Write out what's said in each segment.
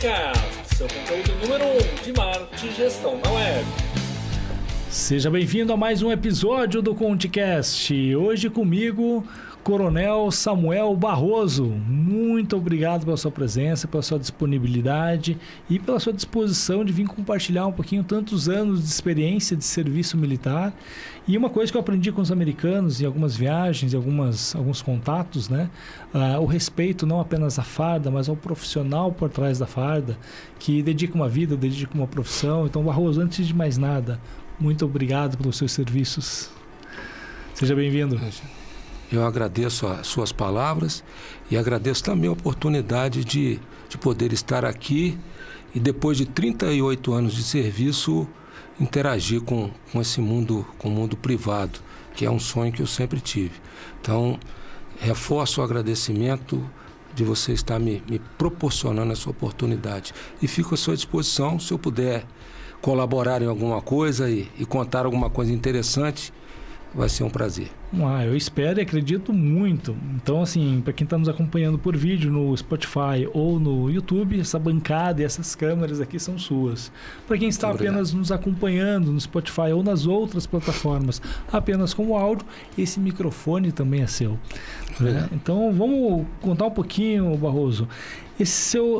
ContiCast, seu conteúdo número 1 de marketing e gestão na web. Seja bem-vindo a mais um episódio do ContiCast. Hoje comigo, Coronel Samuel Barroso. Muito obrigado pela sua presença, pela sua disponibilidade e pela sua disposição de vir compartilhar um pouquinho tantos anos de experiência de serviço militar. E uma coisa que eu aprendi com os americanos em algumas viagens, em alguns contatos, né? O respeito não apenas à farda, mas ao profissional por trás da farda, que dedica uma vida, dedica uma profissão. Então, Barroso, antes de mais nada, muito obrigado pelos seus serviços. Seja bem-vindo. Eu agradeço as suas palavras e agradeço também a oportunidade de poder estar aqui e, depois de 38 anos de serviço, interagir com esse mundo, com o mundo privado, que é um sonho que eu sempre tive. Então, reforço o agradecimento de você estar me proporcionando essa oportunidade. E fico à sua disposição, se eu puder colaborar em alguma coisa e contar alguma coisa interessante, vai ser um prazer. Eu espero e acredito muito. Então, assim, para quem está nos acompanhando por vídeo no Spotify ou no YouTube, essa bancada e essas câmeras aqui são suas. Para quem está apenas nos acompanhando no Spotify ou nas outras plataformas, apenas com o áudio, esse microfone também é seu. Né? Então, vamos contar um pouquinho, Barroso.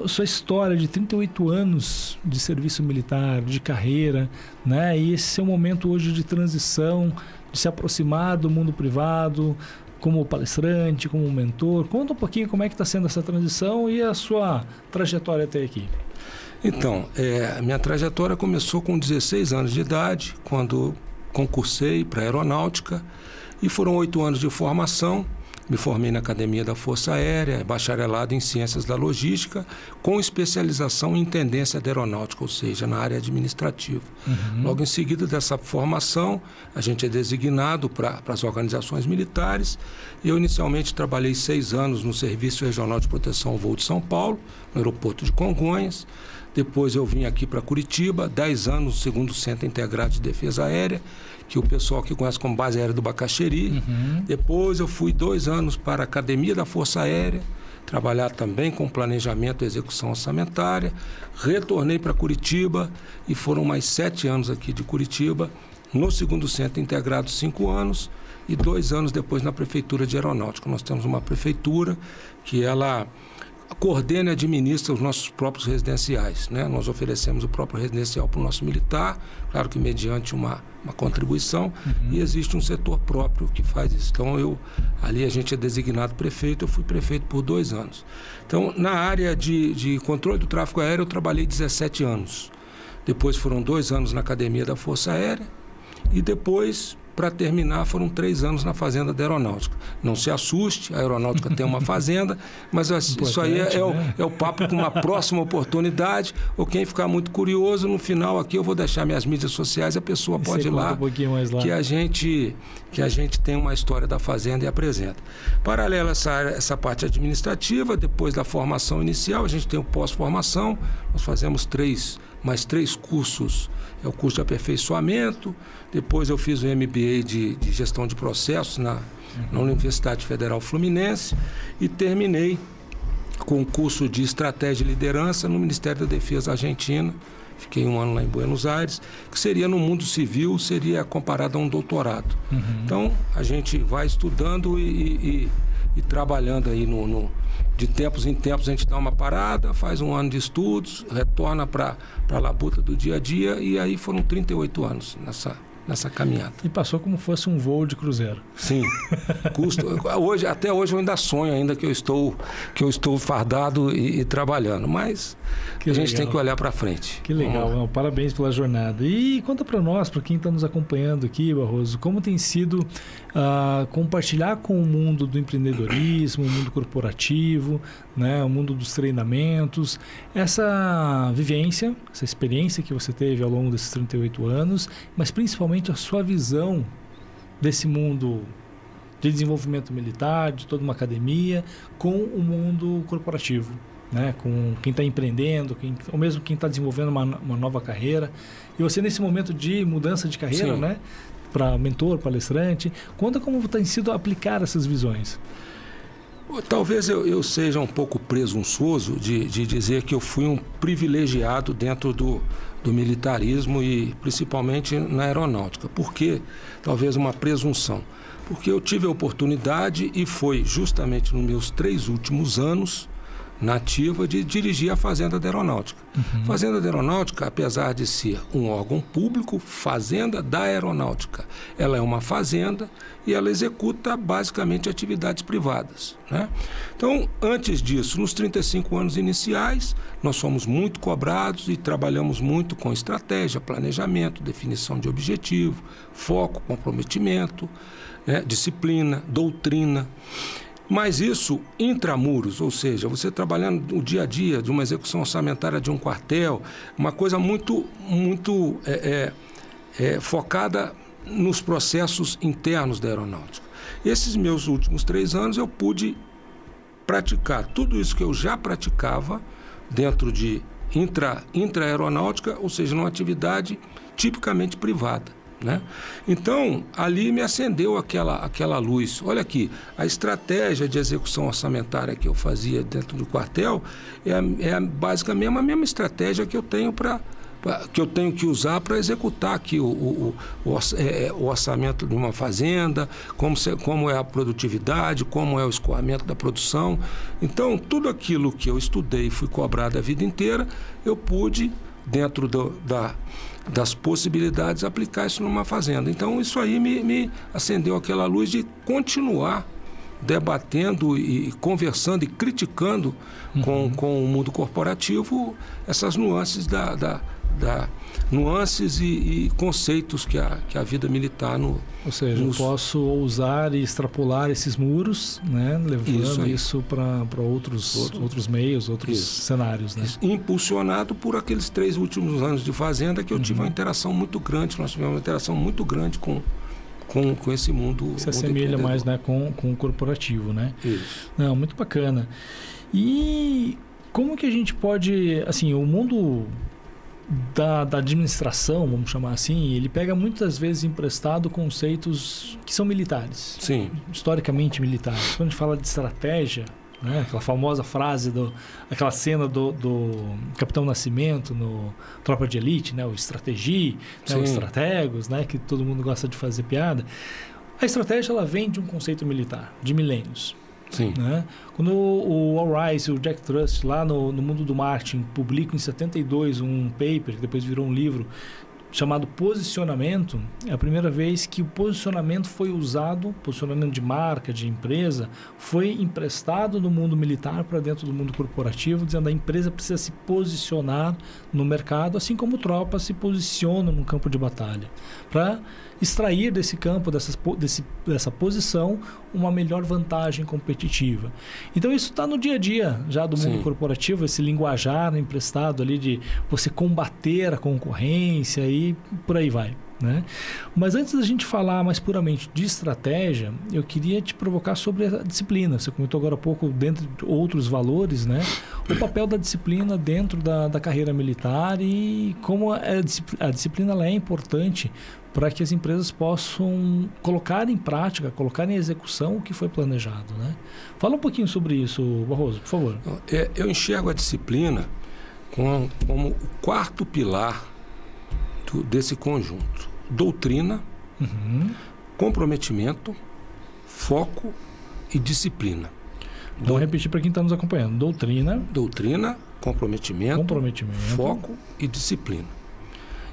Sua história de 38 anos de serviço militar, de carreira, né? E esse seu momento hoje de transição, de se aproximar do mundo privado, como palestrante, como mentor. Conta um pouquinho como é que está sendo essa transição e a sua trajetória até aqui. Então, a minha trajetória começou com 16 anos de idade, quando concursei para a aeronáutica, e foram 8 anos de formação. Me formei na Academia da Força Aérea, bacharelado em Ciências da Logística, com especialização em Intendência da Aeronáutica, ou seja, na área administrativa. Logo em seguida dessa formação, a gente é designado para as organizações militares. Eu inicialmente trabalhei 6 anos no Serviço Regional de Proteção ao Voo de São Paulo, no aeroporto de Congonhas. Depois eu vim aqui para Curitiba, 10 anos no segundo Centro Integrado de Defesa Aérea, que o pessoal que conhece como Base Aérea do Bacaxeri. Depois eu fui 2 anos para a Academia da Força Aérea, trabalhar também com planejamento e execução orçamentária. Retornei para Curitiba e foram mais 7 anos aqui de Curitiba, no segundo Centro Integrado 5 anos e 2 anos depois na Prefeitura de Aeronáutica. Nós temos uma prefeitura que ela coordena e administra os nossos próprios residenciais, né? Nós oferecemos o próprio residencial para o nosso militar, claro que mediante uma contribuição, e existe um setor próprio que faz isso. Então, ali a gente é designado prefeito, eu fui prefeito por 2 anos. Então, na área de controle do tráfego aéreo, eu trabalhei 17 anos. Depois foram 2 anos na Academia da Força Aérea e depois, para terminar, foram 3 anos na Fazenda da Aeronáutica. Não se assuste, a Aeronáutica tem uma fazenda, mas isso aí é o papo com uma próxima oportunidade, ou quem ficar muito curioso, no final aqui eu vou deixar minhas mídias sociais, a pessoa pode ir lá, que a gente tem uma história da fazenda e apresenta. Paralelo a essa parte administrativa, depois da formação inicial, a gente tem o pós-formação, nós fazemos mais 3 cursos. É o curso de aperfeiçoamento, depois eu fiz o MBA de Gestão de Processos na Universidade Federal Fluminense e terminei com o curso de Estratégia e Liderança no Ministério da Defesa Argentina. Fiquei 1 ano lá em Buenos Aires, que seria no mundo civil, seria comparado a um doutorado. Então, a gente vai estudando e trabalhando aí de tempos em tempos a gente dá uma parada, faz 1 ano de estudos, retorna para a labuta do dia a dia, e aí foram 38 anos nessa caminhada. E passou como fosse um voo de cruzeiro. Sim. Até hoje eu ainda sonho ainda que eu estou fardado e trabalhando, mas a gente tem que olhar para frente. Que legal, parabéns pela jornada. E conta para nós, para quem está nos acompanhando aqui, Barroso, como tem sido compartilhar com o mundo do empreendedorismo, o mundo corporativo, né, o mundo dos treinamentos, essa vivência, essa experiência que você teve ao longo desses 38 anos, mas principalmente a sua visão desse mundo de desenvolvimento militar, de toda uma academia, com o mundo corporativo, né? Com quem está empreendendo, ou mesmo quem está desenvolvendo uma nova carreira. E você, nesse momento de mudança de carreira, né? Para mentor, palestrante, conta como tem sido aplicar essas visões. Talvez eu seja um pouco presunçoso de dizer que eu fui um privilegiado dentro do militarismo e principalmente na aeronáutica. Por quê? Talvez uma presunção. Porque eu tive a oportunidade e foi justamente nos meus 3 últimos anos na ativa de dirigir a Fazenda da Aeronáutica. Fazenda da Aeronáutica, apesar de ser um órgão público, Fazenda da Aeronáutica, ela é uma fazenda e ela executa basicamente atividades privadas, né? Então, antes disso, nos 35 anos iniciais, nós fomos muito cobrados e trabalhamos muito com estratégia, planejamento, definição de objetivo, foco, comprometimento, né? Disciplina, doutrina. Mas isso intramuros, ou seja, você trabalhando no dia a dia de uma execução orçamentária de um quartel, uma coisa muito focada nos processos internos da aeronáutica. Esses meus últimos 3 anos eu pude praticar tudo isso que eu já praticava dentro de intra-aeronáutica, ou seja, numa atividade tipicamente privada, né? Então, ali me acendeu aquela luz. Olha aqui, a estratégia de execução orçamentária que eu fazia dentro do quartel é basicamente a mesma estratégia que eu tenho que usar para executar aqui o orçamento de uma fazenda, como é a produtividade, como é o escoamento da produção. Então, tudo aquilo que eu estudei e fui cobrado a vida inteira, eu pude, dentro das possibilidades, aplicar isso numa fazenda. Então, isso aí me acendeu aquela luz de continuar debatendo e conversando e criticando com o mundo corporativo essas nuances nuances e conceitos que a vida militar Ou seja, eu posso ousar e extrapolar esses muros, né, levando isso para outros meios, outros cenários, né? Impulsionado por aqueles 3 últimos anos de fazenda que eu tive uma interação muito grande, nós tivemos uma interação muito grande com esse mundo. Se assemelha mais, né, com o corporativo, né? Isso. Não, muito bacana. E como que a gente pode, assim, o mundo da administração, vamos chamar assim, ele pega muitas vezes emprestado conceitos que são militares. Sim. Historicamente militares. Quando a gente fala de estratégia, né, aquela famosa frase, aquela cena do Capitão Nascimento no Tropa de Elite, né, o estrategi, né, os estrategos, né, que todo mundo gosta de fazer piada. A estratégia, ela vem de um conceito militar, de milênios. Sim. Né? Quando o Al Rice e o Jack Trust, lá no Mundo do Marketing, publicam em 72 um paper, que depois virou um livro, chamado Posicionamento, é a primeira vez que o posicionamento foi usado, posicionamento de marca, de empresa, foi emprestado do mundo militar para dentro do mundo corporativo, dizendo que a empresa precisa se posicionar no mercado, assim como tropas se posicionam no campo de batalha, para extrair desse campo, dessa posição, uma melhor vantagem competitiva. Então isso está no dia a dia já do mundo corporativo, esse linguajar emprestado ali de você combater a concorrência e por aí vai, né? Mas antes da gente falar mais puramente de estratégia, eu queria te provocar sobre a disciplina. Você comentou agora há pouco, dentro de outros valores, né? O papel da disciplina dentro da carreira militar e como a disciplina ela é importante para que as empresas possam colocar em prática, colocar em execução o que foi planejado, né? Fala um pouquinho sobre isso, Barroso, por favor. Eu enxergo a disciplina como o 4º pilar desse conjunto. Doutrina, comprometimento, foco e disciplina. Vou repetir para quem está nos acompanhando. Doutrina, comprometimento, foco e disciplina.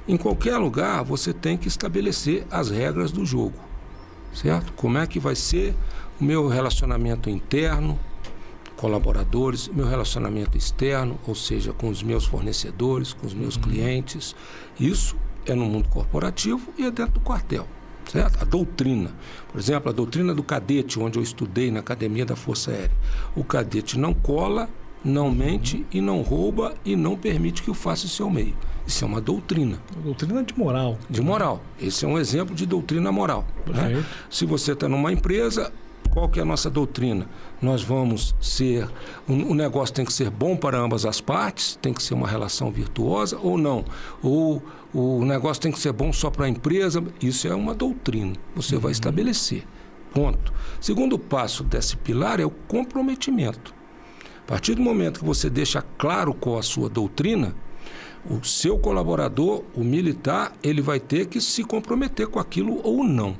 Em qualquer lugar, você tem que estabelecer as regras do jogo, certo? Como é que vai ser o meu relacionamento interno, colaboradores, meu relacionamento externo, ou seja, com os meus fornecedores, com os meus clientes. Isso é no mundo corporativo e é dentro do quartel, certo? A doutrina, por exemplo, a doutrina do cadete, onde eu estudei na Academia da Força Aérea. O cadete não cola, não mente e não rouba e não permite que o faça em seu meio. Isso é uma doutrina. Doutrina de moral. De moral. Esse é um exemplo de doutrina moral. Né? Se você está numa empresa, qual que é a nossa doutrina? Nós vamos ser... O negócio tem que ser bom para ambas as partes, tem que ser uma relação virtuosa ou não. Ou o negócio tem que ser bom só para a empresa. Isso é uma doutrina. Você vai estabelecer. Ponto. Segundo passo desse pilar é o comprometimento. A partir do momento que você deixa claro qual a sua doutrina, o seu colaborador, o militar, ele vai ter que se comprometer com aquilo ou não.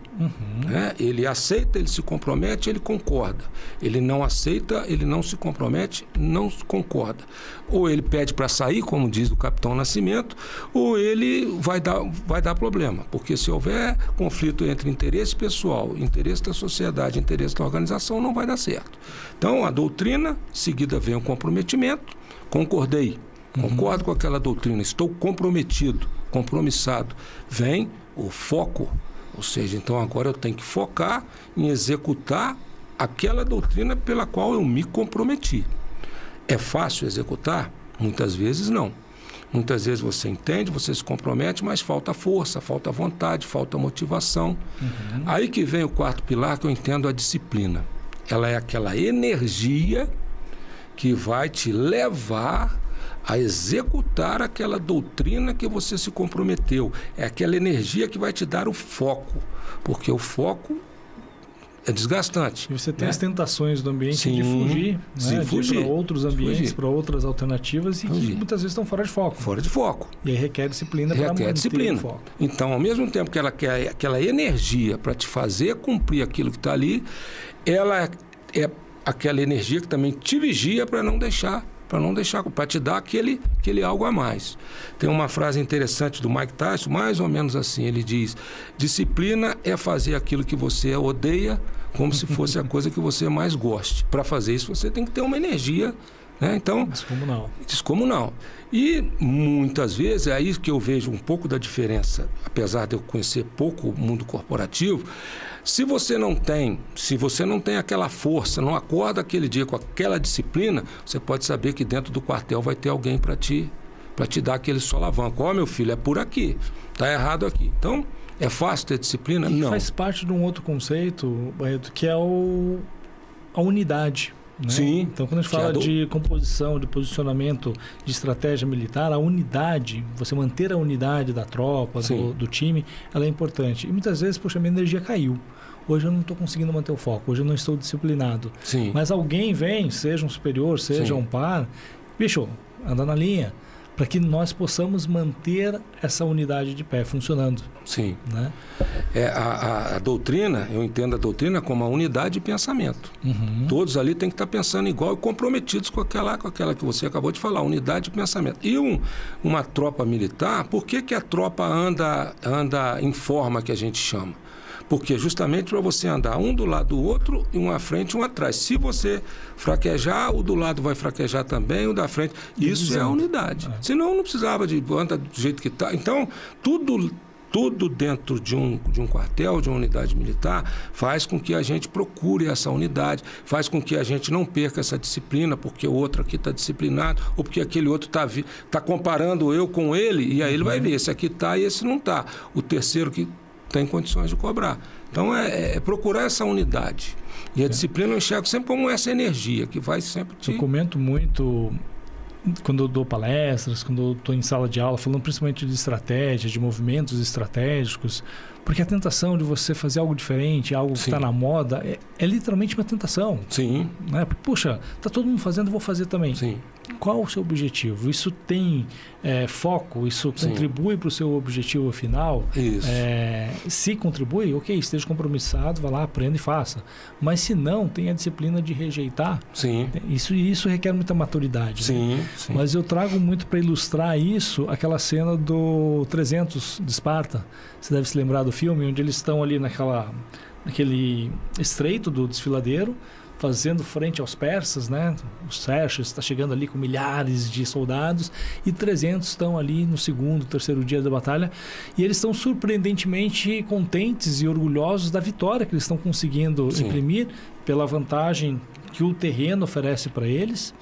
Né? Ele aceita, ele se compromete, ele concorda. Ele não aceita, ele não se compromete, não concorda. Ou ele pede para sair, como diz o Capitão Nascimento, ou ele vai dar problema. Porque se houver conflito entre interesse pessoal, interesse da sociedade, interesse da organização, não vai dar certo. Então, a doutrina, seguida vem o comprometimento, concordei. Concordo com aquela doutrina, estou comprometido, compromissado. Vem o foco, ou seja, então agora eu tenho que focar em executar aquela doutrina pela qual eu me comprometi. É fácil executar? Muitas vezes não. Muitas vezes você entende, você se compromete, mas falta força, falta vontade, falta motivação. Aí que vem o quarto pilar, que eu entendo a disciplina. Ela é aquela energia que vai te levar a executar aquela doutrina que você se comprometeu. É aquela energia que vai te dar o foco, porque o foco é desgastante. E você tem as tentações do ambiente Sim, de fugir, né? fugir, de ir para outros ambientes, para outras alternativas e que muitas vezes estão fora de foco. Fora de foco. E aí requer disciplina para manter o foco. Então, ao mesmo tempo que ela quer aquela energia para te fazer cumprir aquilo que está ali, ela é aquela energia que também te vigia para não deixar, para te dar aquele algo a mais. Tem uma frase interessante do Mike Tyson, mais ou menos assim, ele diz: disciplina é fazer aquilo que você odeia como se fosse a coisa que você mais goste. Para fazer isso, você tem que ter uma energia, né? Então, descomunal. E muitas vezes é aí que eu vejo um pouco da diferença, apesar de eu conhecer pouco o mundo corporativo. Se você não tem aquela força, não acorda aquele dia com aquela disciplina, você pode saber que dentro do quartel vai ter alguém para te dar aquele solavanco. Ó, meu filho, é por aqui, está errado aqui. Então, é fácil ter disciplina? Não. Faz parte de um outro conceito, Barreto, que é a unidade. Né? Sim. Então, quando a gente fala de composição, de posicionamento, de estratégia militar, a unidade, você manter a unidade da tropa, do time, ela é importante. E muitas vezes, poxa, minha energia caiu. Hoje eu não estou conseguindo manter o foco, hoje eu não estou disciplinado. Sim. Mas alguém vem, seja um superior, seja um par, bicho, anda na linha, para que nós possamos manter essa unidade de pé funcionando. Sim. Né? A doutrina, eu entendo a doutrina como a unidade de pensamento. Todos ali têm que estar pensando igual e comprometidos com aquela que você acabou de falar, unidade de pensamento. E uma tropa militar, por que a tropa anda em forma que a gente chama? Porque justamente para você andar um do lado do outro, e um à frente e um atrás. Se você fraquejar, o do lado vai fraquejar também, o da frente. Isso é a unidade. Senão não precisava de andar do jeito que está. Então, tudo dentro de um quartel, de uma unidade militar, faz com que a gente procure essa unidade, faz com que a gente não perca essa disciplina, porque o outro aqui está disciplinado, ou porque aquele outro está comparando eu com ele, e aí ele vai ver, esse aqui está e esse não está. O terceiro que tem condições de cobrar. Então, é procurar essa unidade. E a disciplina eu enxergo sempre como essa energia que vai sempre te... Eu comento muito, quando eu dou palestras, quando eu estou em sala de aula, falando principalmente de estratégia, de movimentos estratégicos, porque a tentação de você fazer algo diferente, algo que está na moda, é literalmente uma tentação. Sim. Né? Porque, puxa, está todo mundo fazendo, eu vou fazer também. Sim. Qual o seu objetivo? Isso tem foco? Isso contribui para o seu objetivo final? Isso. Se contribui, ok, esteja compromissado, vá lá, aprenda e faça. Mas se não, tenha a disciplina de rejeitar. Sim. Isso requer muita maturidade. Sim, né? sim. Mas eu trago muito para ilustrar isso, aquela cena do 300 de Esparta. Você deve se lembrar do filme, onde eles estão ali naquele estreito do desfiladeiro, fazendo frente aos persas, né? O Xerxes está chegando ali com milhares de soldados e 300 estão ali no segundo, terceiro dia da batalha, e eles estão surpreendentemente contentes e orgulhosos da vitória que eles estão conseguindo imprimir pela vantagem que o terreno oferece para eles.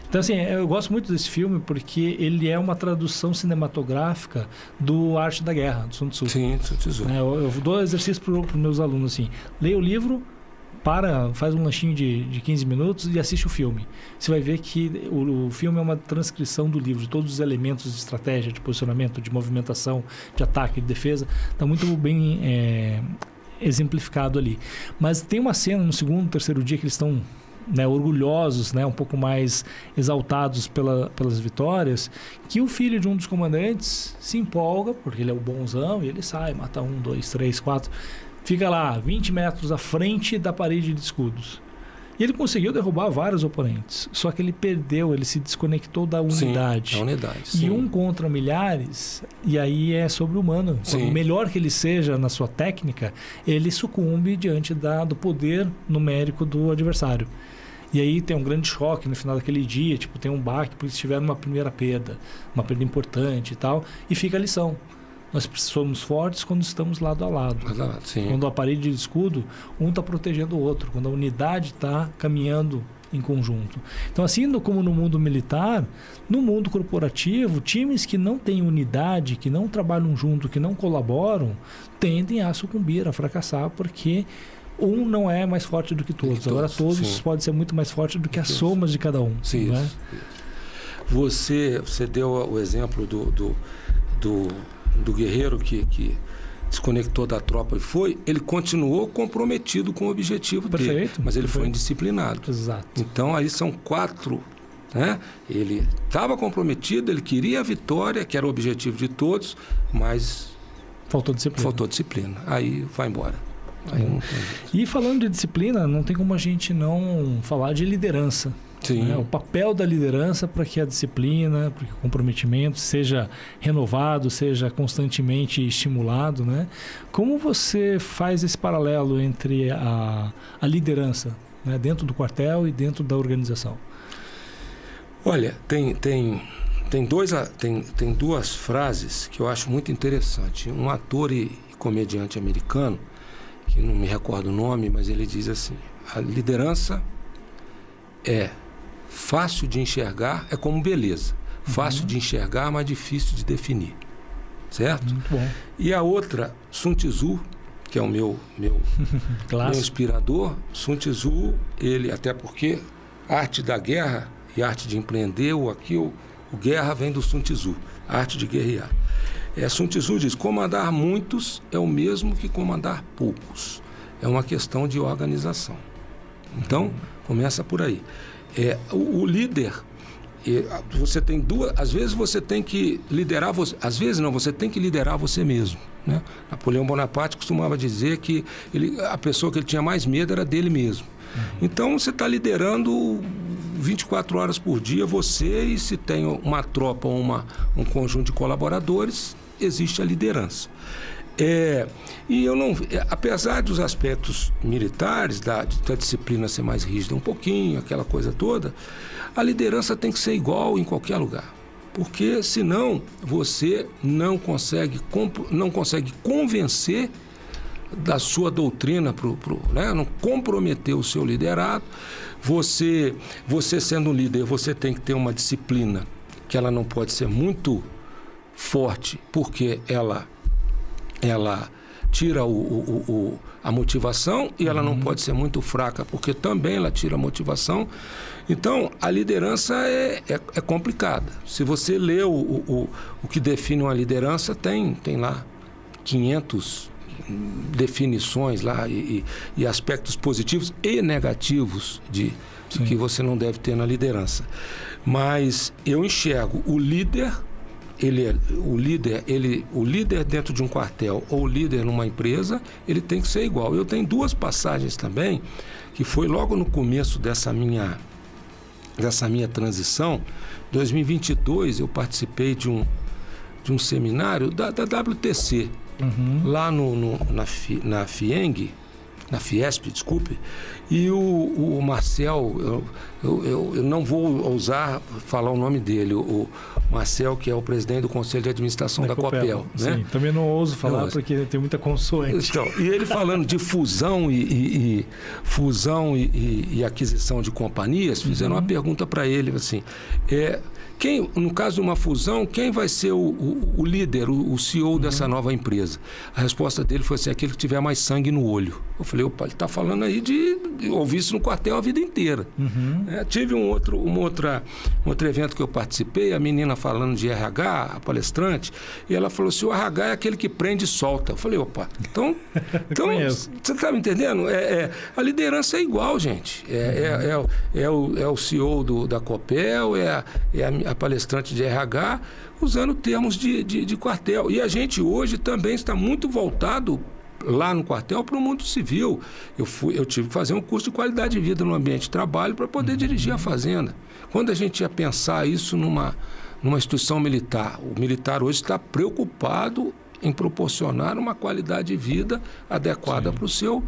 Então, assim, eu gosto muito desse filme porque ele é uma tradução cinematográfica do Arte da Guerra, do Sun Tzu. Sim, Sun Tzu. Eu dou exercício para os meus alunos, assim, leia o livro, faz um lanchinho de 15 minutos e assiste o filme. Você vai ver que o filme é uma transcrição do livro, de todos os elementos de estratégia, de posicionamento, de movimentação, de ataque, de defesa. Está muito bem exemplificado ali. Mas tem uma cena no segundo, terceiro dia que eles estão, né, orgulhosos, né, um pouco mais exaltados pelas vitórias, que o filho de um dos comandantes se empolga, porque ele é o bonzão, e ele sai, mata 1, 2, 3, 4, fica lá 20 metros à frente da parede de escudos. E ele conseguiu derrubar vários oponentes, só que ele perdeu, ele se desconectou da unidade. Sim, da unidade, E sim. 1 contra milhares, e aí é sobre-humano. Sim. Por melhor que ele seja na sua técnica, ele sucumbe diante do poder numérico do adversário. E aí tem um grande choque no final daquele dia, tipo, tem um baque porque estiveram numa primeira perda, uma perda importante e tal, e fica a lição. Nós somos fortes quando estamos lado a lado. Sim. Quando a parede de escudo, um está protegendo o outro. Quando a unidade está caminhando em conjunto. Então, assim como no mundo militar, no mundo corporativo, times que não têm unidade, que não trabalham junto, que não colaboram, tendem a sucumbir, a fracassar, porque um não é mais forte do que todos. Agora todos podem ser muito mais fortes do que as somas de cada um. Sim, não é? Você deu o exemplo do guerreiro que desconectou da tropa e ele continuou comprometido com o objetivo dele, mas ele foi indisciplinado. Exato. Então aí são 4, né? Ele estava comprometido, ele queria a vitória, que era o objetivo de todos, mas faltou disciplina. Aí vai embora. Aí não tem jeito. E falando de disciplina, não tem como a gente não falar de liderança. Sim. Né? O papel da liderança para que a disciplina, para que o comprometimento seja renovado, seja constantemente estimulado, né? Como você faz esse paralelo entre a liderança, né, dentro do quartel e dentro da organização? Olha, tem duas frases que eu acho muito interessante. Um ator e comediante americano, que não me recordo o nome, mas ele diz assim: a liderança é fácil de enxergar, é como beleza. Fácil de enxergar, mas difícil de definir. Certo? Muito bom. E a outra, Sun Tzu, que é o meu inspirador. Sun Tzu, ele, até porque arte da guerra e arte de empreender, o guerra vem do Sun Tzu, arte de guerrear. Sun Tzu diz: comandar muitos é o mesmo que comandar poucos. É uma questão de organização. Então, começa por aí. O líder, você tem às vezes você tem que liderar, às vezes não, você tem que liderar você mesmo, né? Napoleão Bonaparte costumava dizer que a pessoa que ele tinha mais medo era dele mesmo. Então você está liderando 24 horas por dia você, e se tem uma tropa ou um conjunto de colaboradores, existe a liderança. E eu não, apesar dos aspectos militares, da disciplina ser mais rígida um pouquinho, aquela coisa toda, a liderança tem que ser igual em qualquer lugar. Porque senão você não consegue convencer da sua doutrina, né? Não comprometer o seu liderado. Você sendo um líder, você tem que ter uma disciplina que ela não pode ser muito forte, porque ela tira a motivação, e ela não pode ser muito fraca, porque também ela tira a motivação. Então, a liderança é complicada. Se você lê o que define uma liderança, tem lá 500 definições lá e aspectos positivos e negativos de que você não deve ter na liderança. Mas eu enxergo o líder dentro de um quartel ou o líder numa empresa, ele tem que ser igual. Eu tenho 2 passagens também, que foi logo no começo dessa minha transição. Em 2022, eu participei de um seminário da WTC, lá na FIENG, na Fiesp, desculpe, e o Marcel, eu não vou ousar falar o nome dele, o Marcel, que é o presidente do Conselho de Administração da Copel. Né? Sim, também não ouso falar porque tem muita consoante. Então, e ele falando de fusão e aquisição de companhias, fizeram uma pergunta para ele, assim, no caso de uma fusão, quem vai ser o líder, o CEO dessa nova empresa? A resposta dele foi assim, aquele que tiver mais sangue no olho. Eu falei, opa, ele está falando aí de ouvir isso no quartel a vida inteira. Tive um outro evento que eu participei, a menina falando de RH, a palestrante, e ela falou assim, o RH é aquele que prende e solta. Eu falei, opa, então você está me entendendo? A liderança é igual, gente. É o CEO da Copel, é a palestrante de RH, usando termos de quartel. E a gente hoje também está muito voltado lá no quartel para o mundo civil. Eu tive que fazer um curso de qualidade de vida no ambiente de trabalho para poder dirigir a fazenda. Quando a gente ia pensar isso numa instituição militar, o militar hoje está preocupado em proporcionar uma qualidade de vida adequada para o seu...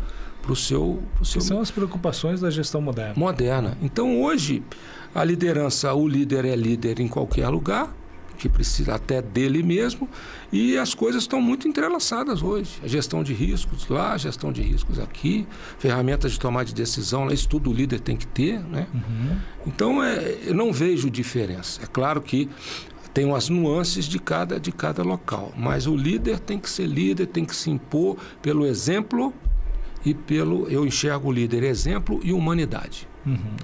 São as preocupações da gestão moderna. Então, hoje, a liderança, o líder é líder em qualquer lugar, que precisa até dele mesmo, e as coisas estão muito entrelaçadas hoje. A gestão de riscos lá, a gestão de riscos aqui, ferramentas de tomar de decisão, isso tudo o líder tem que ter, né? Então, eu não vejo diferença. É claro que tem as nuances de cada local, mas o líder tem que ser líder, tem que se impor pelo exemplo e eu enxergo o líder exemplo e humanidade.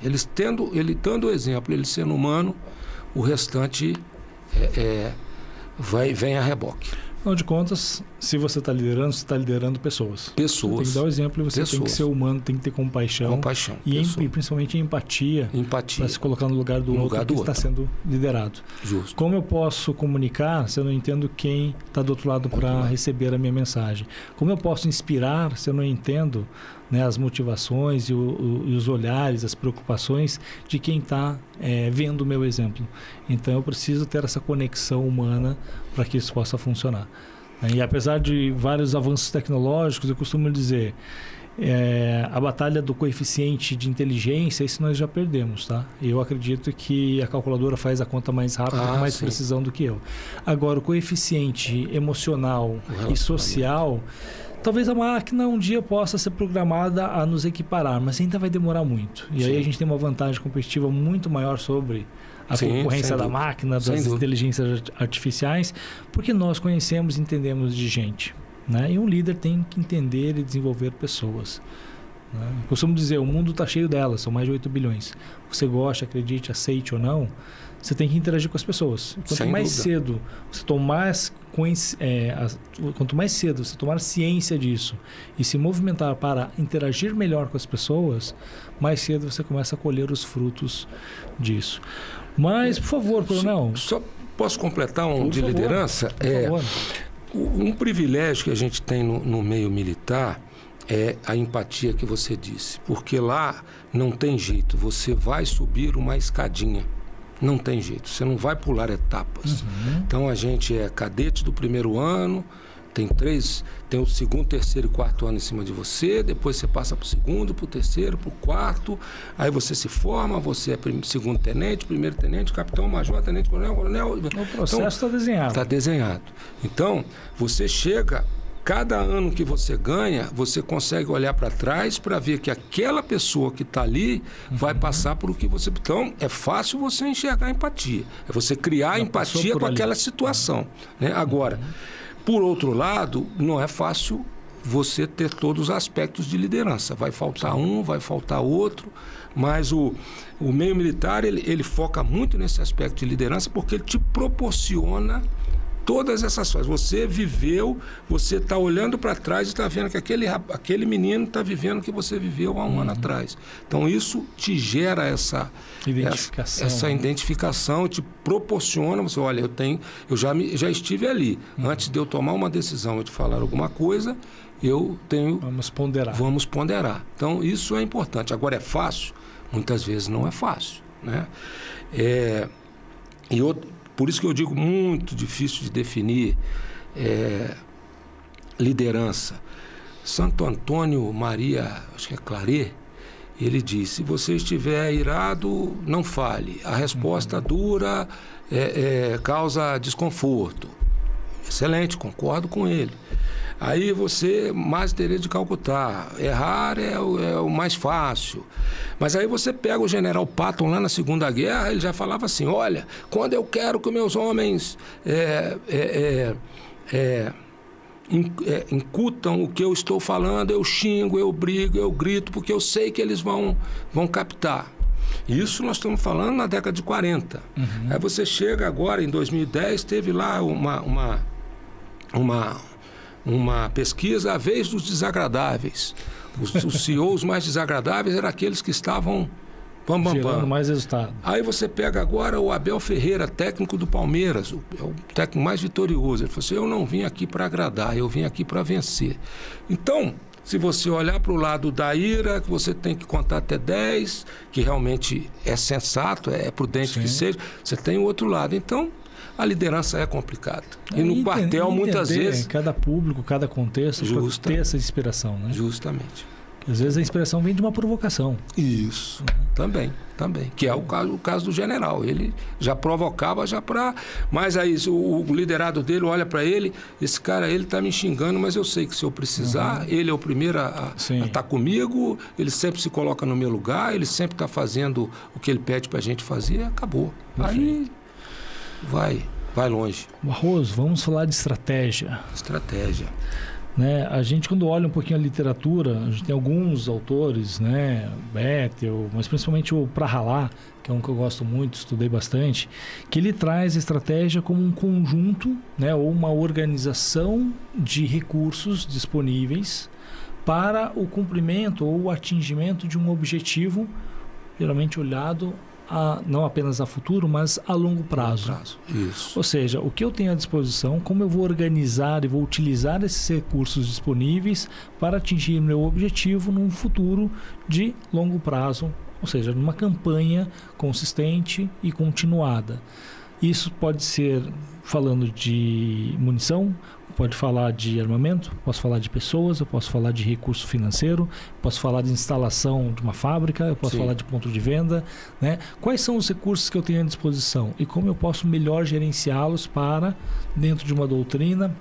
Ele dando o exemplo, ele sendo humano, o restante vem a reboque. Afinal de contas, se você está liderando, você está liderando pessoas. Você tem que dar o exemplo e você tem que ser humano, tem que ter compaixão. E principalmente empatia. Para se colocar no lugar do outro que está sendo liderado. Justo. Como eu posso comunicar se eu não entendo quem está do outro lado para receber a minha mensagem? Como eu posso inspirar se eu não entendo, né, as motivações e os olhares, as preocupações de quem está vendo o meu exemplo? Então eu preciso ter essa conexão humana para que isso possa funcionar. E apesar de vários avanços tecnológicos, eu costumo dizer, a batalha do coeficiente de inteligência, isso nós já perdemos, tá? Eu acredito que a calculadora faz a conta mais rápida, com mais precisão do que eu. Agora, o coeficiente emocional e social, talvez a máquina um dia possa ser programada a nos equiparar, mas ainda vai demorar muito. E aí a gente tem uma vantagem competitiva muito maior sobre a concorrência da máquina, das inteligências artificiais, porque nós conhecemos e entendemos de gente. Né? E um líder tem que entender e desenvolver pessoas. Né? Costumo dizer, o mundo está cheio delas, são mais de 8 bilhões. Você gosta, acredite, aceite ou não, você tem que interagir com as pessoas. Quanto mais cedo você tomar ciência disso e se movimentar para interagir melhor com as pessoas, mais cedo você começa a colher os frutos disso. Mas, por favor, coronel... Só posso completar de liderança? Por favor. Um privilégio que a gente tem no meio militar é a empatia que você disse. Porque lá não tem jeito, você vai subir uma escadinha. Não tem jeito, você não vai pular etapas. Então a gente é cadete do primeiro ano, tem o segundo, terceiro e quarto ano em cima de você, depois você passa para o segundo, para o terceiro, para o quarto, aí você se forma, você é segundo tenente, primeiro tenente, capitão, major, tenente, coronel. O processo está desenhado. Está desenhado. Então, você chega, cada ano que você ganha, você consegue olhar para trás para ver que aquela pessoa que está ali vai passar por o que você... Então, é fácil você enxergar a empatia. É você criar empatia com aquela situação. Né? Agora, por outro lado, não é fácil você ter todos os aspectos de liderança. Vai faltar um, vai faltar outro, mas o meio militar, ele foca muito nesse aspecto de liderança porque ele te proporciona todas essas coisas. Você viveu, você está olhando para trás e está vendo que aquele menino está vivendo o que você viveu há um ano atrás. Então, isso te gera essa identificação, te proporciona, você olha, eu já estive ali. Antes de eu tomar uma decisão e de falar alguma coisa, Vamos ponderar. Então, isso é importante. Agora, é fácil? Muitas vezes não é fácil. Né? Por isso que eu digo muito difícil de definir liderança. Santo Antônio Maria, acho que é Claret, ele diz, se você estiver irado, não fale. A resposta dura causa desconforto. Excelente, concordo com ele. Aí você, Madre Teresa de Calcutá, errar é o mais fácil. Mas aí você pega o general Patton lá na Segunda Guerra, ele já falava assim, olha, quando eu quero que meus homens incutam o que eu estou falando, eu xingo, eu brigo, eu grito, porque eu sei que eles vão captar. Isso nós estamos falando na década de 40. Aí você chega agora, em 2010, teve lá uma pesquisa, a vez dos desagradáveis. Os CEOs mais desagradáveis eram aqueles que estavam gerando mais resultado. Aí você pega agora o Abel Ferreira, técnico do Palmeiras, é o técnico mais vitorioso. Ele falou assim, eu não vim aqui para agradar, eu vim aqui para vencer. Então, se você olhar para o lado da ira, que você tem que contar até 10, que realmente é sensato, é prudente que seja, você tem o outro lado. Então, a liderança é complicada. E no quartel, muitas vezes... Cada público, cada contexto, ter essa inspiração, né? Justamente. Às vezes a inspiração vem de uma provocação. Isso, também. Que é o caso do general. Ele já provocava mas aí o liderado dele olha para ele, esse cara, ele está me xingando, mas eu sei que se eu precisar, ele é o primeiro a estar comigo, ele sempre se coloca no meu lugar, ele sempre está fazendo o que ele pede para a gente fazer, acabou. Aí vai longe. Barroso, vamos falar de estratégia. Né? A gente, quando olha um pouquinho a literatura, a gente tem alguns autores, né? Bethel, mas principalmente o Prahalá, que é um que eu gosto muito, estudei bastante, que ele traz a estratégia como um conjunto, né? Ou uma organização de recursos disponíveis para o cumprimento ou o atingimento de um objetivo, geralmente olhado não apenas a futuro, mas a longo prazo. Isso. Ou seja, o que eu tenho à disposição, como eu vou organizar e vou utilizar esses recursos disponíveis para atingir meu objetivo num futuro de longo prazo, ou seja, numa campanha consistente e continuada. Isso pode ser falando de munição, pode falar de armamento, posso falar de pessoas, eu posso falar de recurso financeiro, posso falar de instalação de uma fábrica, eu posso falar de ponto de venda, né? Quais são os recursos que eu tenho à disposição e como eu posso melhor gerenciá-los para, dentro de uma doutrina,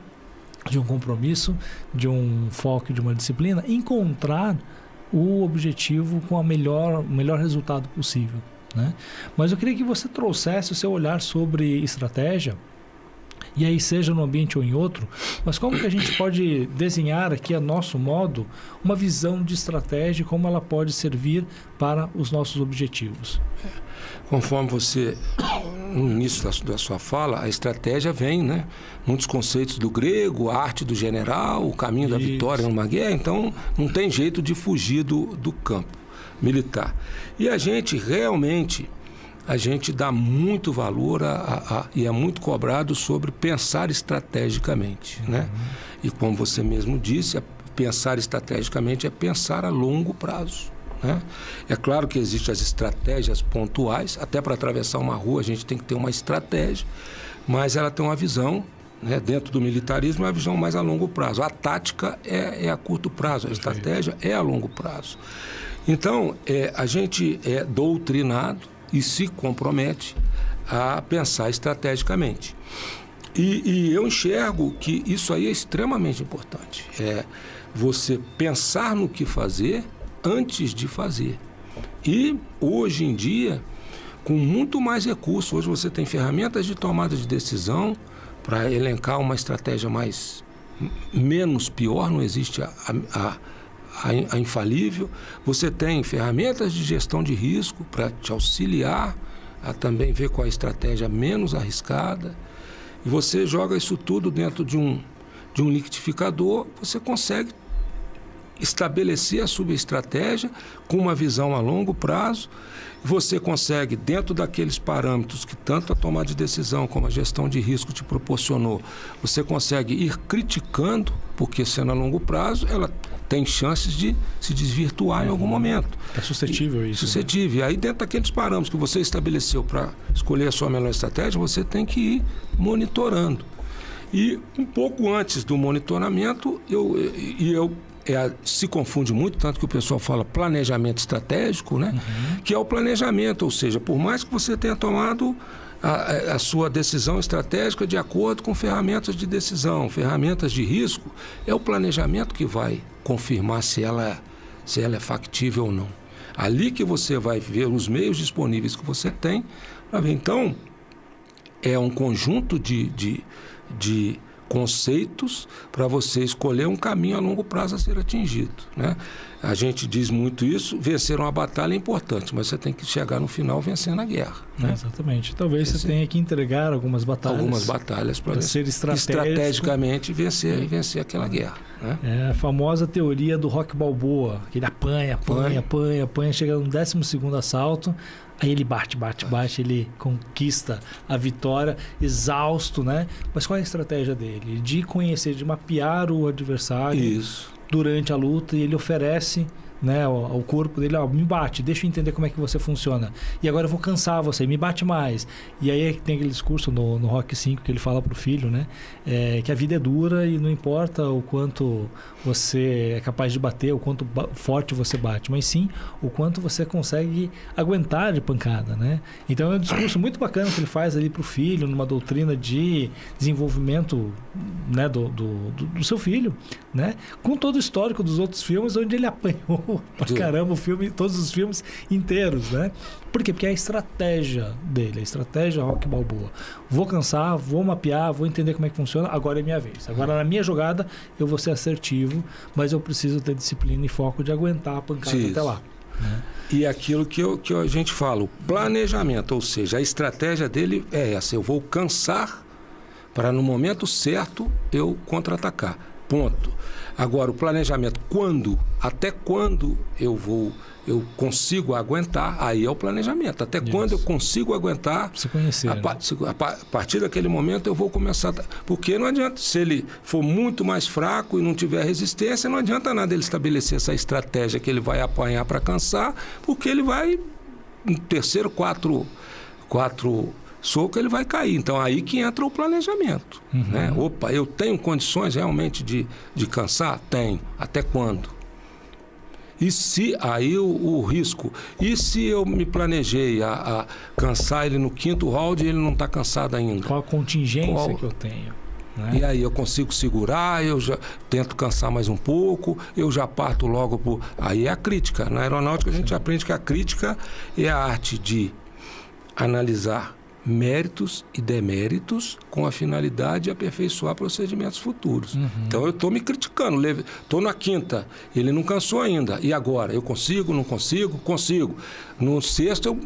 de um compromisso, de um foco, de uma disciplina, encontrar o objetivo com o melhor resultado possível, né? Mas eu queria que você trouxesse o seu olhar sobre estratégia, e aí seja no ambiente ou em outro, mas como que a gente pode desenhar aqui a nosso modo uma visão de estratégia e como ela pode servir para os nossos objetivos? Conforme você, no início da sua fala, a estratégia vem, né? Muitos conceitos do grego, a arte do general, o caminho da vitória numa guerra, então não tem jeito de fugir do campo militar. E a gente realmente... A gente dá muito valor e é muito cobrado sobre pensar estrategicamente, né? E como você mesmo disse, pensar estrategicamente é pensar a longo prazo, né? É claro que existem as estratégias pontuais, até para atravessar uma rua a gente tem que ter uma estratégia, mas ela tem uma visão, né? Dentro do militarismo é uma visão mais a longo prazo. A tática é a curto prazo, a estratégia é a longo prazo. Então, a gente é doutrinado e se compromete a pensar estrategicamente. E eu enxergo que isso aí é extremamente importante. É você pensar no que fazer antes de fazer. E, hoje em dia, com muito mais recursos, hoje você tem ferramentas de tomada de decisão para elencar uma estratégia menos pior, não existe a infalível. Você tem ferramentas de gestão de risco para te auxiliar a também ver qual é a estratégia menos arriscada. E você joga isso tudo dentro de um liquidificador, você consegue estabelecer a sua estratégia com uma visão a longo prazo. Você consegue, dentro daqueles parâmetros que tanto a tomada de decisão como a gestão de risco te proporcionou, você consegue ir criticando, porque sendo a longo prazo, ela tem chances de se desvirtuar em algum momento. É suscetível isso. Suscetível. E aí, dentro daqueles parâmetros que você estabeleceu para escolher a sua melhor estratégia, você tem que ir monitorando. E um pouco antes do monitoramento, se confunde muito, tanto que o pessoal fala planejamento estratégico, né? Que é o planejamento, ou seja, por mais que você tenha tomado a sua decisão estratégica de acordo com ferramentas de decisão, ferramentas de risco. É o planejamento que vai confirmar se ela é factível ou não. Ali que você vai ver os meios disponíveis que você tem para ver. Então, é um conjunto de conceitos para você escolher um caminho a longo prazo a ser atingido, né? A gente diz muito isso, vencer uma batalha é importante, mas você tem que chegar no final vencendo a guerra, né? Exatamente. Talvez você tenha que entregar algumas batalhas para ser estrategicamente vencer aquela guerra, né? É a famosa teoria do Rocky Balboa, que ele apanha, chega no 12º assalto, aí ele bate, ele conquista a vitória, exausto, né? Mas qual é a estratégia dele? De conhecer, de mapear o adversário. Isso. Durante a luta, e ele oferece, né, ao corpo dele, me bate, deixa eu entender como é que você funciona. E agora eu vou cansar você, me bate mais. E aí tem aquele discurso no Rocky V que ele fala pro filho, né, que a vida é dura e não importa o quanto você é capaz de bater, o quanto forte você bate, mas sim o quanto você consegue aguentar de pancada, né? Então é um discurso muito bacana que ele faz ali pro filho, numa doutrina de desenvolvimento, né, do seu filho, né? Com todo o histórico dos outros filmes, onde ele apanhou pra caramba todos os filmes inteiros, né? Por quê? Porque é a estratégia dele, a estratégia Rocky Balboa. Vou cansar, vou mapear, vou entender como é que funciona, agora é minha vez. Agora na minha jogada eu vou ser assertivo, mas eu preciso ter disciplina e foco de aguentar a pancada até lá, né? E aquilo que a gente fala, o planejamento, ou seja, a estratégia dele é essa: eu vou cansar para no momento certo eu contra-atacar. Ponto. Agora, o planejamento, até quando eu consigo aguentar, aí é o planejamento. Até quando eu consigo aguentar, você conhecer, a partir daquele momento eu vou começar. Porque não adianta, se ele for muito mais fraco e não tiver resistência, não adianta nada ele estabelecer essa estratégia que ele vai apanhar para cansar, porque ele vai, no terceiro, quatro soco, ele vai cair. Então, aí que entra o planejamento, né? Opa, eu tenho condições realmente de cansar? Tenho. Até quando? E se, aí o risco, e se eu me planejei a cansar ele no 5º round e ele não está cansado ainda? Qual a contingência que eu tenho? Né? E aí eu consigo segurar, eu já tento cansar mais um pouco, eu já parto logo por... Aí é a crítica. Na aeronáutica a gente aprende que a crítica é a arte de analisar méritos e deméritos com a finalidade de aperfeiçoar procedimentos futuros. Então eu estou me criticando, estou na 5ª, ele não cansou ainda, e agora? Eu consigo, não consigo? Consigo. No 6º,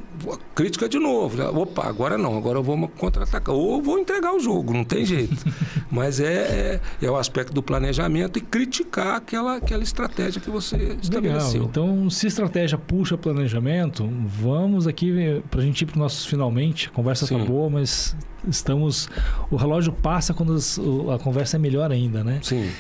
crítica de novo. Opa, agora não, agora eu vou contra-atacar. Ou vou entregar o jogo, não tem jeito. Mas é o aspecto do planejamento e criticar aquela estratégia que você estabeleceu. Legal. Então, se estratégia puxa planejamento, vamos aqui para a gente ir para os nossos finalmente. A conversa está boa, mas o relógio passa quando a conversa é melhor ainda, né? Sim.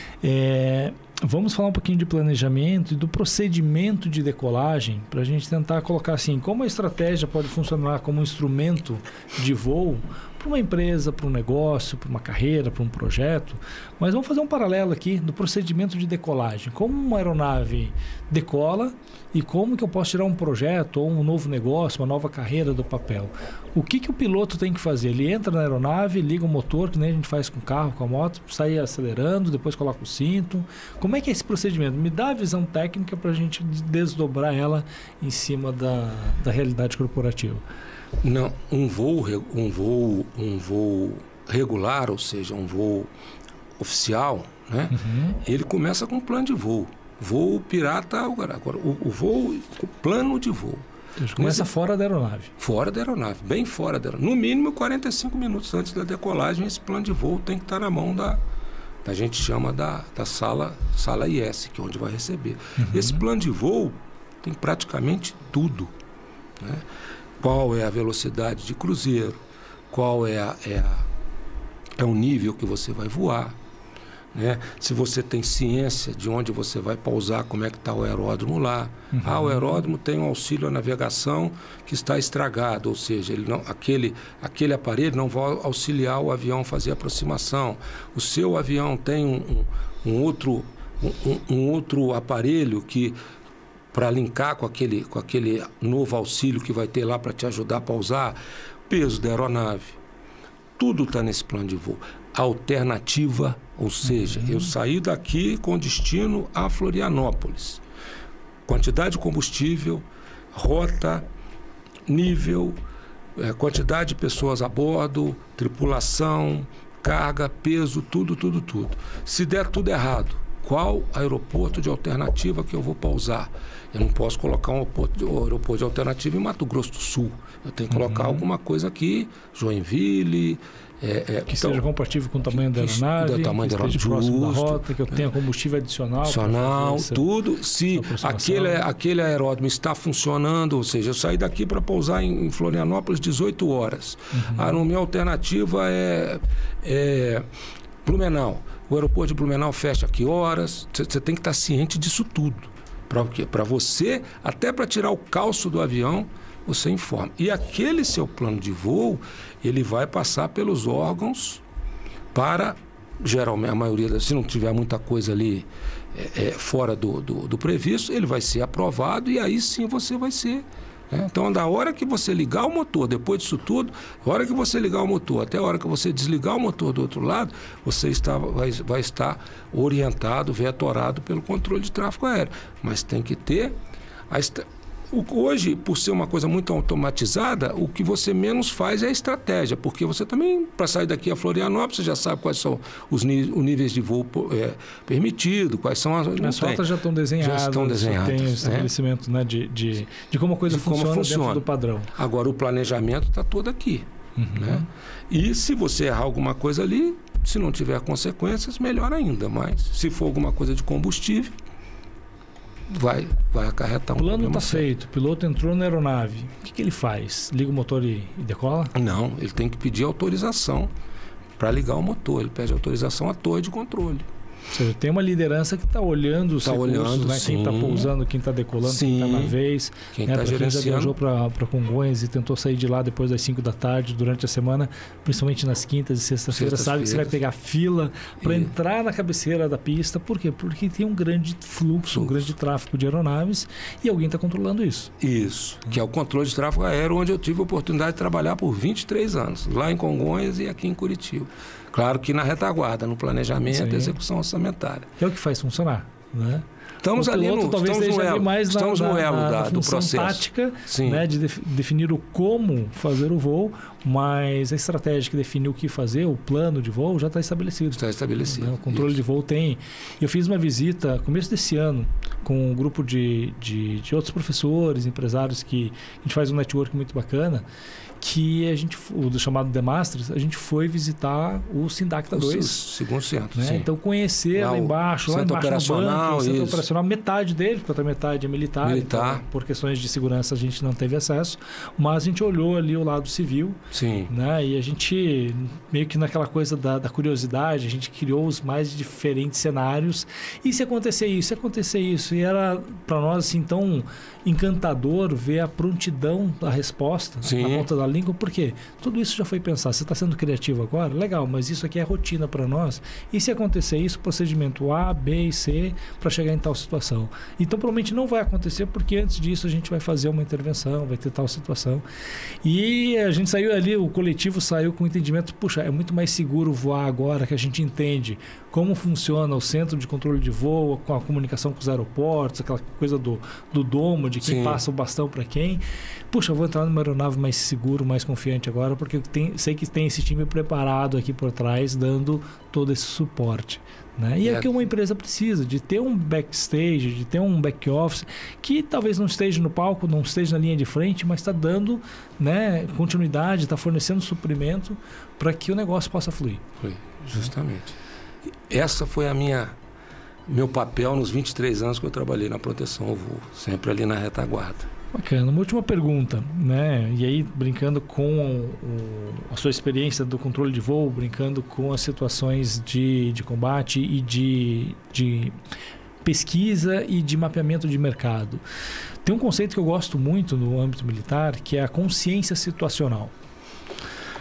Vamos falar um pouquinho de planejamento e do procedimento de decolagem, para a gente tentar colocar assim, como a estratégia pode funcionar como um instrumento de voo para uma empresa, para um negócio, para uma carreira, para um projeto. Mas vamos fazer um paralelo aqui do procedimento de decolagem. Como uma aeronave decola e como que eu posso tirar um projeto ou um novo negócio, uma nova carreira do papel. O que o piloto tem que fazer? Ele entra na aeronave, liga o motor, que nem a gente faz com o carro, com a moto, sai acelerando, depois coloca o cinto. Como é que é esse procedimento? Me dá a visão técnica para a gente desdobrar ela em cima da realidade corporativa. Não, um voo regular, ou seja, um voo oficial, né? Ele começa com um plano de voo. Voo pirata, agora o plano de voo. Começa fora da aeronave. Fora da aeronave, bem fora da aeronave. No mínimo 45 minutos antes da decolagem, esse plano de voo tem que estar na mão a gente chama da sala IS, que é onde vai receber. Esse plano de voo tem praticamente tudo, né? Qual é a velocidade de cruzeiro, qual é o nível que você vai voar, né? Se você tem ciência de onde você vai pousar, como é que está o aeródromo lá. O aeródromo tem um auxílio à navegação que está estragado, ou seja, aquele aparelho não vai auxiliar o avião a fazer aproximação. O seu avião tem um outro aparelho que, para linkar com aquele novo auxílio que vai ter lá para te ajudar a pousar. peso da aeronave, tudo está nesse plano de voo. Alternativa, ou seja, eu saí daqui com destino a Florianópolis. Quantidade de combustível, rota, nível, quantidade de pessoas a bordo, tripulação, carga, peso, tudo. Se der tudo errado, qual aeroporto de alternativa que eu vou pousar? Eu não posso colocar um aeroporto de alternativa em Mato Grosso do Sul. Eu tenho que colocar alguma coisa aqui, Joinville... que seja compatível com o tamanho da aeronave, do tamanho que da esteja próximo da rota, que eu tenha combustível adicional. Tudo. Se aquele aeródromo está funcionando, ou seja, eu saí daqui para pousar em Florianópolis 18 horas. A minha alternativa é Blumenau. O aeroporto de Blumenau fecha a que horas? Você tem que estar ciente disso tudo. Para você, até para tirar o calço do avião, você informa. E aquele seu plano de voo, ele vai passar pelos órgãos para, geralmente, a maioria, se não tiver muita coisa ali fora do previsto, ele vai ser aprovado e aí sim você vai ser. Então, da hora que você ligar o motor, depois disso tudo, a hora que você ligar o motor, até a hora que você desligar o motor do outro lado, você vai estar orientado, vetorado pelo controle de tráfego aéreo. Mas tem que ter... Hoje, por ser uma coisa muito automatizada, o que você menos faz é a estratégia, porque você também, para sair daqui a Florianópolis, você já sabe quais são os níveis de voo permitidos, quais são as rotas já estão desenhadas. Tem o estabelecimento, né, de como a coisa funciona dentro do padrão. Agora, o planejamento está todo aqui. Né? E se você errar alguma coisa ali, se não tiver consequências, melhor ainda. Mas se for alguma coisa de combustível, vai acarretar um problema. O plano está feito, o piloto entrou na aeronave. O que ele faz? Liga o motor e decola? Não, ele tem que pedir autorização para ligar o motor. Ele pede autorização à torre de controle. Ou seja, tem uma liderança que está olhando os recursos, né? Quem está pousando, quem está decolando, quem está na vez. Quem está gerenciando. Quem já viajou para Congonhas e tentou sair de lá depois das 5 da tarde, durante a semana, principalmente nas quintas e sextas-feiras, sabe que você vai pegar fila para entrar na cabeceira da pista. Por quê? Porque tem um grande fluxo, um grande tráfego de aeronaves e alguém está controlando isso. Isso, que é o controle de tráfego aéreo, onde eu tive a oportunidade de trabalhar por 23 anos, lá em Congonhas e aqui em Curitiba. Claro que na retaguarda, no planejamento e execução orçamentária. É o que faz funcionar, né? Estamos ali no elo do processo. Tática, né, de definir o como fazer o voo, mas a estratégia que define o que fazer, o plano de voo, já está estabelecido. Está estabelecido. Né? O controle de voo tem... Eu fiz uma visita, começo desse ano, com um grupo de outros professores, empresários, que a gente faz um network muito bacana, que a gente, do chamado The Masters, a gente foi visitar o Sindacta 2. Segundo centro, né? Então, conhecer lá embaixo, no banco, o centro operacional, metade dele, porque outra metade é militar. Então, por questões de segurança, a gente não teve acesso, mas a gente olhou ali o lado civil. Sim. Né? E a gente, meio que naquela coisa da curiosidade, a gente criou os mais diferentes cenários. E se acontecer isso, se acontecer isso? E era, para nós, assim, tão encantador ver a prontidão da resposta na ponta da língua, porque tudo isso já foi pensado. Você está sendo criativo agora? Legal, mas isso aqui é rotina para nós. E se acontecer isso, procedimento A, B e C para chegar em tal situação. Então, provavelmente não vai acontecer, porque antes disso a gente vai fazer uma intervenção, vai ter tal situação. E a gente saiu ali, o coletivo saiu com o entendimento, puxa, é muito mais seguro voar agora que a gente entende como funciona o centro de controle de voo, com a comunicação com os aeroportos, aquela coisa do domo, de quem passa o bastão para quem. Puxa, eu vou entrar numa aeronave mais seguro, mais confiante agora, porque eu sei que tem esse time preparado aqui por trás, dando todo esse suporte. Né? E é o que uma empresa precisa, de ter um backstage, de ter um back office, que talvez não esteja no palco, não esteja na linha de frente, mas está dando, né, continuidade, está fornecendo suprimento para que o negócio possa fluir. Foi, justamente. Essa foi meu papel nos 23 anos que eu trabalhei na proteção ao voo, sempre ali na retaguarda. Bacana. Uma última pergunta, né? E aí, brincando com a sua experiência do controle de voo, brincando com as situações de combate e de pesquisa e de mapeamento de mercado. Tem um conceito que eu gosto muito no âmbito militar, que é a consciência situacional.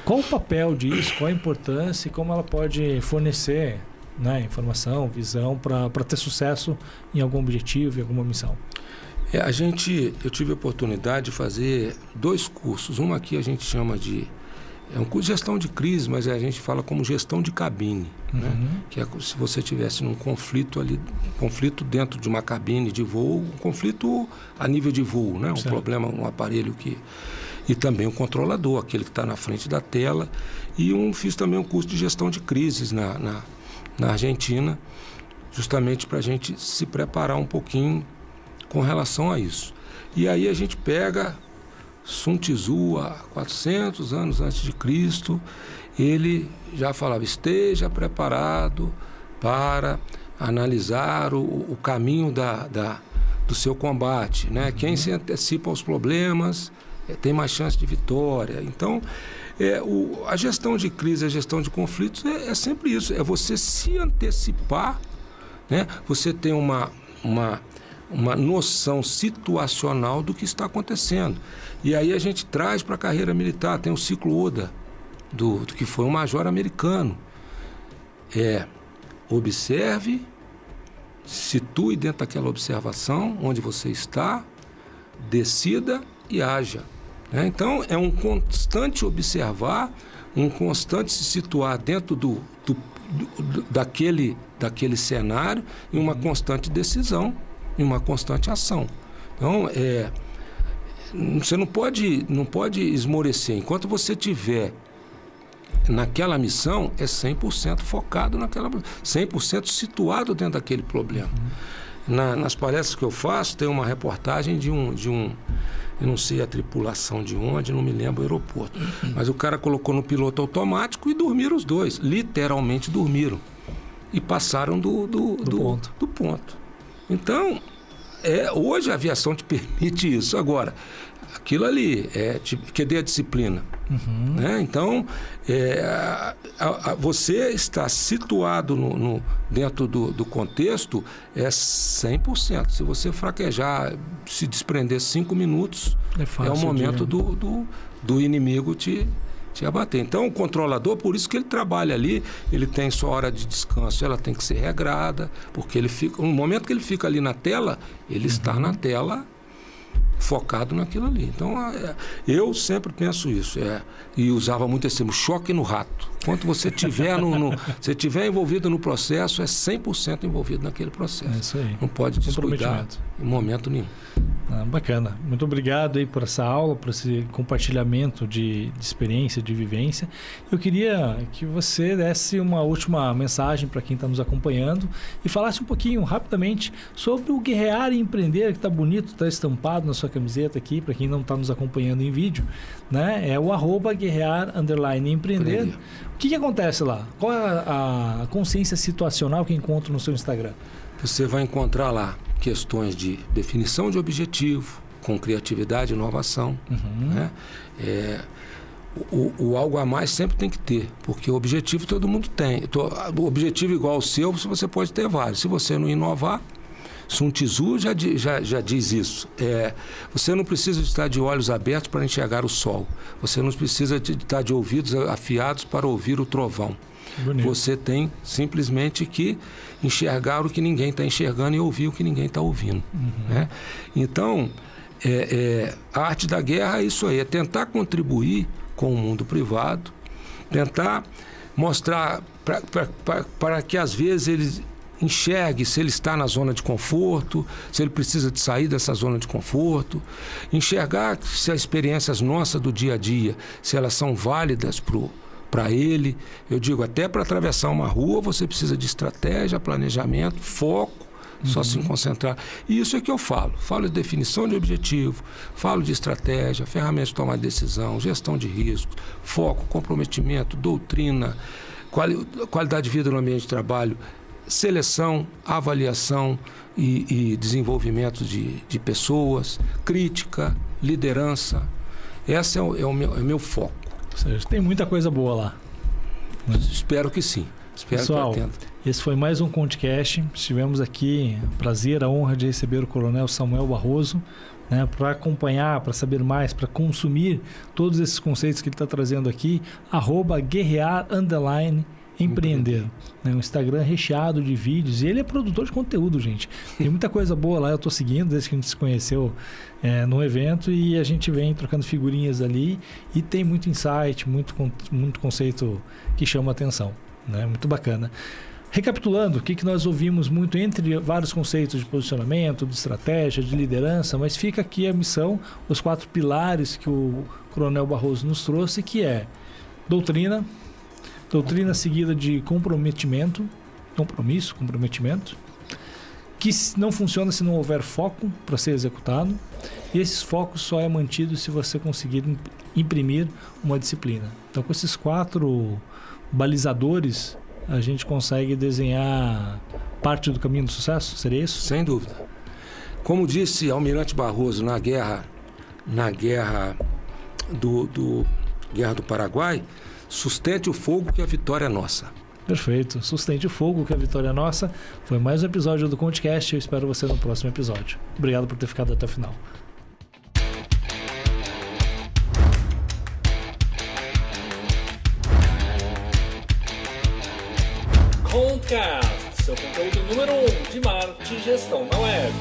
Qual o papel disso, qual a importância e como ela pode fornecer, né, informação, visão para ter sucesso em algum objetivo, em alguma missão? Eu tive a oportunidade de fazer 2 cursos. Um aqui a gente chama de É um curso de gestão de crise, mas a gente fala como gestão de cabine, né? Que é se você tivesse num conflito ali, conflito dentro de uma cabine de voo, um conflito a nível de voo, né? Um problema, um aparelho que... E também o controlador, aquele que está na frente da tela. E fiz também um curso de gestão de crises na Argentina, justamente para a gente se preparar um pouquinho com relação a isso. E aí a gente pega Sun Tzu, há 400 anos antes de Cristo, ele já falava, esteja preparado para analisar o caminho do seu combate, né? Quem se antecipa aos problemas tem mais chance de vitória. Então, a gestão de crise, a gestão de conflitos é sempre isso, é você se antecipar, né? Você tem uma noção situacional do que está acontecendo. E aí a gente traz para a carreira militar, tem o ciclo Oda, do que foi um major americano. Observe, situe dentro daquela observação onde você está, decida e haja. Então, é um constante observar, um constante se situar dentro daquele cenário e uma constante decisão e uma constante ação. Então, você não pode esmorecer. Enquanto você estiver naquela missão, é 100% focado naquela, 100% situado dentro daquele problema. Nas palestras que eu faço, tem uma reportagem de um eu não sei a tripulação de onde, não me lembro o aeroporto, mas o cara colocou no piloto automático e dormiram os dois, literalmente dormiram, e passaram do ponto. Então, hoje a aviação te permite isso. Agora, aquilo ali cadê a disciplina? Né? Então, você está situado dentro do contexto, 100%. Se você fraquejar, se desprender 5 minutos, é o momento do inimigo te abater. Então, o controlador, por isso que ele trabalha ali, ele tem sua hora de descanso, ela tem que ser regrada, porque no momento que ele fica ali na tela, ele está na tela focado naquilo ali. Então, eu sempre penso isso. E usava muito esse termo, choque no rato. Quando você estiver você estiver envolvido no processo, é 100% envolvido naquele processo. Isso aí. Não pode descuidar em momento nenhum. Bacana. Muito obrigado aí por essa aula, por esse compartilhamento de experiência, de vivência. Eu queria que você desse uma última mensagem para quem está nos acompanhando e falasse um pouquinho, rapidamente, sobre o Guerrear e Empreender, que está bonito, está estampado na sua camiseta aqui, para quem não está nos acompanhando em vídeo, né? É o @guerrear_empreender. O que acontece lá? Qual é a consciência situacional que encontra no seu Instagram? Você vai encontrar lá questões de definição de objetivo, com criatividade e inovação. Né? O algo a mais sempre tem que ter, porque o objetivo todo mundo tem. O objetivo igual ao seu, você pode ter vários. Se você não inovar, Sun Tzu já diz isso. Você não precisa de estar de olhos abertos para enxergar o sol. Você não precisa de estar de ouvidos afiados para ouvir o trovão. Bonito. Você tem simplesmente que enxergar o que ninguém está enxergando e ouvir o que ninguém está ouvindo. Né? Então, a arte da guerra é isso aí, é tentar contribuir com o mundo privado, tentar mostrar para que às vezes ele enxergue se ele está na zona de conforto, se ele precisa de sair dessa zona de conforto, enxergar se as experiências nossas do dia a dia, se elas são válidas para ele. Eu digo, até para atravessar uma rua você precisa de estratégia, planejamento, foco, só se concentrar. E isso é que eu falo. Falo de definição de objetivo, falo de estratégia, ferramentas de tomar de decisão, gestão de riscos, foco, comprometimento, doutrina, qualidade de vida no ambiente de trabalho, seleção, avaliação e desenvolvimento de pessoas, crítica, liderança. Esse é o meu foco. Ou seja, tem muita coisa boa lá. Espero que sim. Pessoal, esse foi mais um ConteCast. Estivemos aqui, prazer, a honra de receber o Coronel Samuel Barroso, né, para acompanhar, para saber mais, para consumir todos esses conceitos que ele está trazendo aqui. @guerrear_empreender. Empreender. Né? Um Instagram recheado de vídeos. E ele é produtor de conteúdo, gente. Tem muita coisa boa lá. Eu estou seguindo desde que a gente se conheceu no evento e a gente vem trocando figurinhas ali. E tem muito insight, muito conceito que chama a atenção. Né? Muito bacana. Recapitulando, o que nós ouvimos muito entre vários conceitos de posicionamento, de estratégia, de liderança, mas fica aqui a missão, os 4 pilares que o Coronel Barroso nos trouxe, que é doutrina seguida de comprometimento, que não funciona se não houver foco para ser executado, e esses focos só é mantido se você conseguir imprimir uma disciplina. Então, com esses 4 balizadores, a gente consegue desenhar parte do caminho do sucesso? Seria isso? Sem dúvida. Como disse Almirante Barroso na guerra do Paraguai, sustente o fogo que a vitória é nossa. Perfeito. Sustente o fogo que a vitória é nossa. Foi mais um episódio do ConteCast. Eu espero você no próximo episódio. Obrigado por ter ficado até o final. ConCast, seu conteúdo número 1 de marketing e gestão na web.